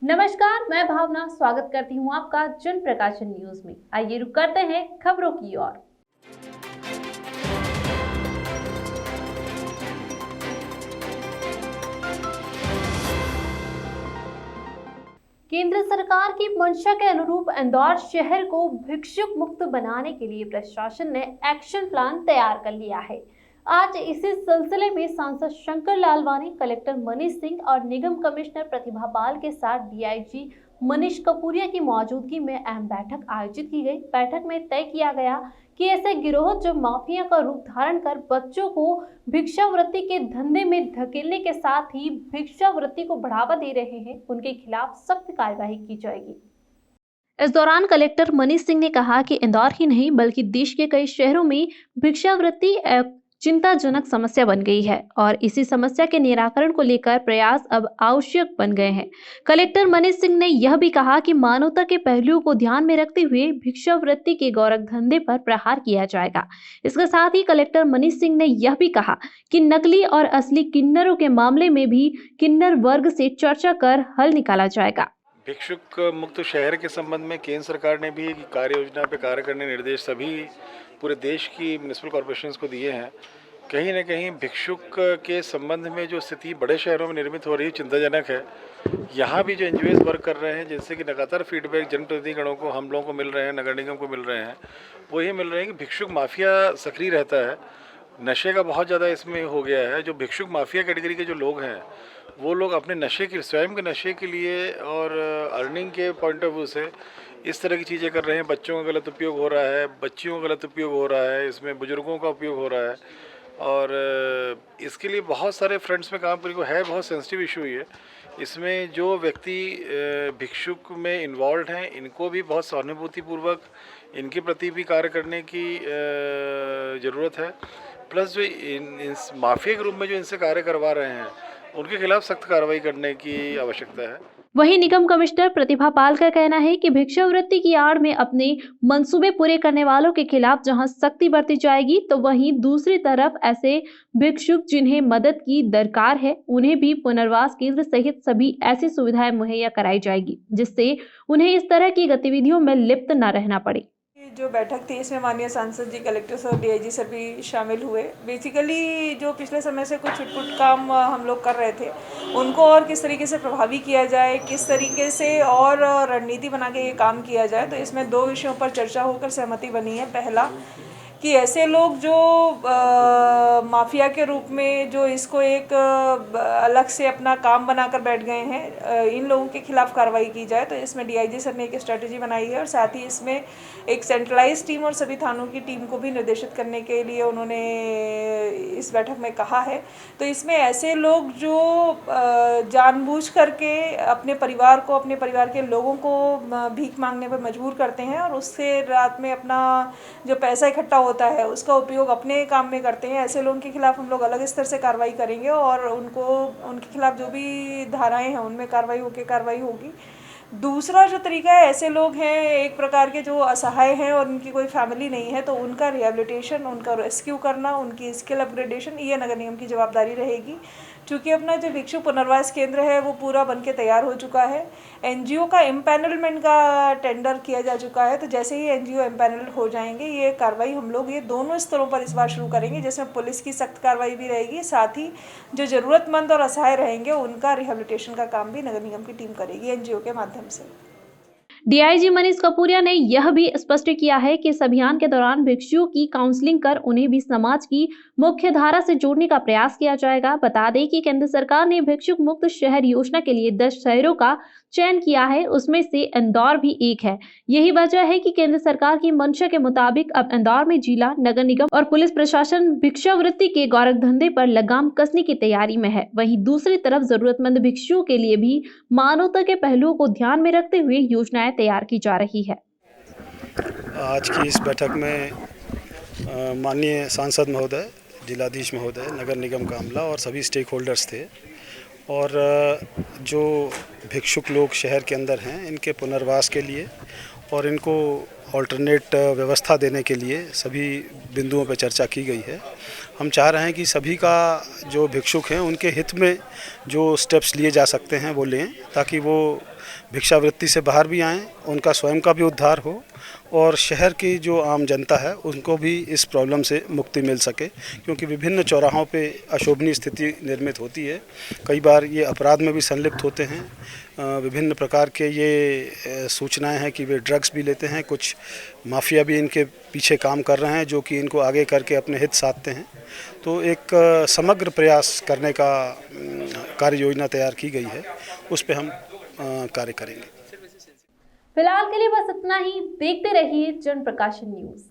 नमस्कार, मैं भावना स्वागत करती हूँ आपका जन प्रकाशन न्यूज में। आइए रुक करते हैं खबरों की ओर। केंद्र सरकार की मंशा के अनुरूप इंदौर शहर को भिक्षुक मुक्त बनाने के लिए प्रशासन ने एक्शन प्लान तैयार कर लिया है। आज इसी सिलसिले में सांसद शंकर लालवानी, कलेक्टर मनीष सिंह और निगम कमिश्नर प्रतिभा पाल के साथ डीआईजी मनीष कपूरिया की मौजूदगी में अहम बैठक आयोजित की गई। बैठक में तय किया गया कि ऐसे गिरोह जो माफिया का रूप धारण कर बच्चों को भिक्षावृत्ति के धंधे में धकेलने के साथ ही भिक्षावृत्ति को बढ़ावा दे रहे हैं, उनके खिलाफ सख्त कार्यवाही की जाएगी। इस दौरान कलेक्टर मनीष सिंह ने कहा कि इंदौर ही नहीं बल्कि देश के कई शहरों में भिक्षावृत्ति चिंताजनक समस्या बन गई है और इसी समस्या के निराकरण को लेकर प्रयास अब आवश्यक बन गए हैं। कलेक्टर मनीष सिंह ने यह भी कहा कि मानवता के पहलुओं को ध्यान में रखते हुए भिक्षावृत्ति के गौरव धंधे पर प्रहार किया जाएगा। इसके साथ ही कलेक्टर मनीष सिंह ने यह भी कहा कि नकली और असली किन्नरों के मामले में भी किन्नर वर्ग से चर्चा कर हल निकाला जाएगा। भिक्षुक मुक्त शहर के संबंध में केंद्र सरकार ने भी कार्य योजना पर कार्य करने निर्देश सभी पूरे देश की म्यूनिसिपल कॉर्पोरेशंस को दिए हैं। कहीं ना कहीं भिक्षुक के संबंध में जो स्थिति बड़े शहरों में निर्मित हो रही है चिंताजनक है। यहाँ भी जो एनजीओज वर्क कर रहे हैं, जिनसे कि लगातार फीडबैक जनप्रतिनिधिगणों को, हम लोगों को मिल रहे हैं, नगर निगम को मिल रहे हैं, वो ये मिल रहे हैं कि भिक्षुक माफिया सक्रिय रहता है। नशे का बहुत ज़्यादा इसमें हो गया है। जो भिक्षुक माफिया कैटेगरी के जो लोग हैं, वो लोग अपने नशे के, स्वयं के नशे के लिए और अर्निंग के पॉइंट ऑफ व्यू से इस तरह की चीज़ें कर रहे हैं। बच्चों का गलत उपयोग हो रहा है, बच्चियों का गलत उपयोग हो रहा है, इसमें बुजुर्गों का उपयोग हो रहा है और इसके लिए बहुत सारे फ्रंट्स में काम करने है। बहुत सेंसिटिव इशू है। इसमें जो व्यक्ति भिक्षुक में इन्वॉल्व हैं, इनको भी बहुत सहानुभूतिपूर्वक इनके प्रति भी कार्य करने की ज़रूरत है। प्लस जो इस माफिया के रूप में जो इनसे कार्य करवा रहे हैं, उनके खिलाफ सख्त कार्रवाई करने की आवश्यकता है। वहीं निगम कमिश्नर प्रतिभा पाल का कहना है कि भिक्षावृत्ति की आड़ में अपने मंसूबे पूरे करने वालों के खिलाफ जहां सख्ती बरती जाएगी, तो वहीं दूसरी तरफ ऐसे भिक्षुक जिन्हें मदद की दरकार है, उन्हें भी पुनर्वास केंद्र सहित सभी ऐसी सुविधाएं मुहैया कराई जाएगी, जिससे उन्हें इस तरह की गतिविधियों में लिप्त न रहना पड़े। जो बैठक थी इसमें माननीय सांसद जी, कलेक्टर सर, डीआईजी सर भी शामिल हुए। बेसिकली जो पिछले समय से कुछ छुटपुट काम हम लोग कर रहे थे, उनको और किस तरीके से प्रभावी किया जाए, किस तरीके से और रणनीति बना के ये काम किया जाए, तो इसमें 2 विषयों पर चर्चा होकर सहमति बनी है। पहला कि ऐसे लोग जो माफिया के रूप में जो इसको एक अलग से अपना काम बनाकर बैठ गए हैं, इन लोगों के खिलाफ कार्रवाई की जाए। तो इसमें डीआईजी सर ने एक स्ट्रेटजी बनाई है और साथ ही इसमें एक सेंट्रलाइज टीम और सभी थानों की टीम को भी निर्देशित करने के लिए उन्होंने इस बैठक में कहा है। तो इसमें ऐसे लोग जो जानबूझ करके अपने परिवार को, अपने परिवार के लोगों को भीख मांगने पर मजबूर करते हैं और उससे रात में अपना जो पैसा इकट्ठा होता है उसका उपयोग अपने काम में करते हैं, ऐसे लोगों के खिलाफ हम लोग अलग स्तर से कार्रवाई करेंगे और उनके खिलाफ जो भी धाराएं हैं उनमें कार्रवाई होगी। दूसरा जो तरीका है, ऐसे लोग हैं एक प्रकार के जो असहाय हैं और उनकी कोई फैमिली नहीं है, तो उनका रिहेबिलिटेशन, उनका रेस्क्यू करना, उनकी स्किल अपग्रेडेशन, ये नगर निगम की जवाबदारी रहेगी। चूँकि अपना जो भिक्षु पुनर्वास केंद्र है वो पूरा बनके तैयार हो चुका है। एनजीओ का एम्पैनलमेंट का टेंडर किया जा चुका है। तो जैसे ही एनजीओ एम्पैनल हो जाएंगे, ये कार्रवाई हम लोग ये दोनों स्तरों पर इस बार शुरू करेंगे, जिसमें पुलिस की सख्त कार्रवाई भी रहेगी, साथ ही जो ज़रूरतमंद और असहाय रहेंगे उनका रिहेबिलिटेशन का काम भी नगर निगम की टीम करेगी एनजीओ के माध्यम से। डीआईजी मनीष कपूरिया ने यह भी स्पष्ट किया है कि इस अभियान के दौरान भिक्षुओं की काउंसलिंग कर उन्हें भी समाज की मुख्य धारा से जोड़ने का प्रयास किया जाएगा। बता दें कि केंद्र सरकार ने भिक्षुक मुक्त शहर योजना के लिए 10 शहरों का चयन किया है, उसमें से इंदौर भी एक है। यही वजह है कि केंद्र सरकार की मंशा के मुताबिक अब इंदौर में जिला, नगर निगम और पुलिस प्रशासन भिक्षावृत्ति के गौरव धंधे पर लगाम कसने की तैयारी में है। वहीं दूसरी तरफ जरूरतमंद भिक्षुओं के लिए भी मानवता के पहलुओं को ध्यान में रखते हुए योजनाएं तैयार की जा रही है। आज की इस बैठक में माननीय सांसद महोदय, जिलाधीश महोदय, नगर निगम कामला और सभी स्टेक होल्डर्स थे और जो भिक्षुक लोग शहर के अंदर हैं, इनके पुनर्वास के लिए और इनको ऑल्टरनेट व्यवस्था देने के लिए सभी बिंदुओं पर चर्चा की गई है। हम चाह रहे हैं कि सभी का जो भिक्षुक हैं उनके हित में जो स्टेप्स लिए जा सकते हैं वो लें, ताकि वो भिक्षावृत्ति से बाहर भी आएँ, उनका स्वयं का भी उद्धार हो और शहर की जो आम जनता है उनको भी इस प्रॉब्लम से मुक्ति मिल सके, क्योंकि विभिन्न चौराहों पे अशोभनीय स्थिति निर्मित होती है। कई बार ये अपराध में भी संलिप्त होते हैं। विभिन्न प्रकार के ये सूचनाएं हैं कि वे ड्रग्स भी लेते हैं, कुछ माफिया भी इनके पीछे काम कर रहे हैं जो कि इनको आगे करके अपने हित साधते हैं। तो एक समग्र प्रयास करने का कार्य योजना तैयार की गई है, उस पर हम कार्य करेंगे। फिलहाल के लिए बस इतना ही। देखते रहिए जन प्रकाशन न्यूज़।